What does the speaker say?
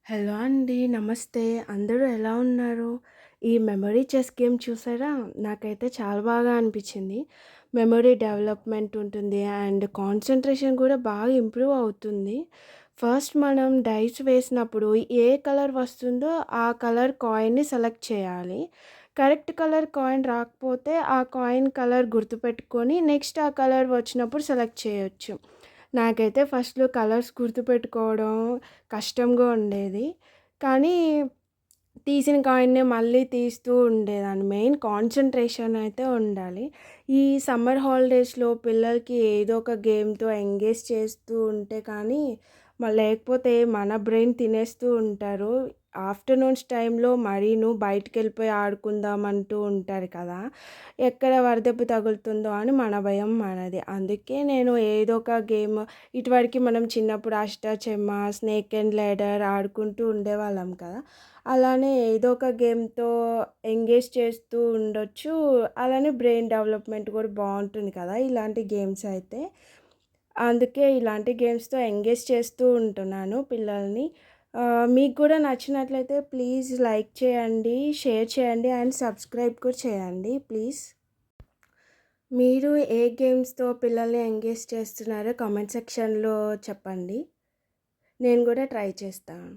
Hello అండి. నమస్తే. అందరూ ఎలా ఉన్నారు? ఈ మెమరీ చెస్ గేమ్ చూసారా? నాకైతే చాలా బాగా అనిపిచ్చింది. మెమరీ డెవలప్‌మెంట్ ఉంటుంది. అండ్ కాన్సంట్రేషన్ కూడా బాగా ఇంప్రూవ్ అవుతుంది. ఫస్ట్ మనం డైస్ వేసినప్పుడు ఏ కలర్ వస్తుందో ఆ కలర్ కాయిన్‌ని సెలెక్ట్ చేయాలి. కరెక్ట్ కలర్ కాయిన్ రాకపోతే ఆ కాయిన్ కలర్ గుర్తుపెట్టుకొని నెక్స్ట్ ఆ కలర్ వచ్చినప్పుడు సెలెక్ట్ చేయొచ్చు. నాకైతే ఫస్ట్‌లో కలర్స్ గుర్తుపెట్టుకోవడం కష్టంగా ఉండేది. కానీ తీసిన కాయిన్‌ని మళ్ళీ తీస్తూ ఉండేదాన్ని. మెయిన్ కాన్సంట్రేషన్ అయితే ఉండాలి. ఈ సమ్మర్ హాలిడేస్‌లో పిల్లలకి ఏదో ఒక గేమ్‌తో ఎంగేజ్ చేస్తూ ఉంటే కానీ లేకపోతే మన బ్రెయిన్ తినేస్తూ ఉంటారు. ఆఫ్టర్‌నూన్స్ టైంలో మరీను బయటికెళ్ళిపోయి ఆడుకుందాం అంటూ ఉంటారు కదా! ఎక్కడ వడదెబ్బ తగులుతుందో అని మన భయం మనది. అందుకే నేను ఏదో ఒక గేమ్ ఇటువరకి మనం చిన్నప్పుడు అష్టాచెమ్మా, స్నేక్ అండ్ ల్యాడర్ ఆడుకుంటూ ఉండేవాళ్ళం కదా! అలానే ఏదో ఒక గేమ్‌తో ఎంగేజ్ చేస్తూ ఉండొచ్చు. అలానే బ్రెయిన్ డెవలప్‌మెంట్ కూడా బావుంటుంది కదా! ఇలాంటి గేమ్స్ అయితే. అందుకే ఇలాంటి గేమ్స్‌తో ఎంగేజ్ చేస్తూ ఉంటున్నాను పిల్లల్ని. మీకు కూడా నచ్చినట్లయితే ప్లీజ్ లైక్ చేయండి, షేర్ చేయండి అండ్ సబ్స్క్రైబ్ కూడా చేయండి ప్లీజ్. మీరు ఏ గేమ్స్‌తో పిల్లల్ని ఎంగేజ్ చేస్తున్నారో కామెంట్ సెక్షన్‌లో చెప్పండి. నేను కూడా ట్రై చేస్తాను.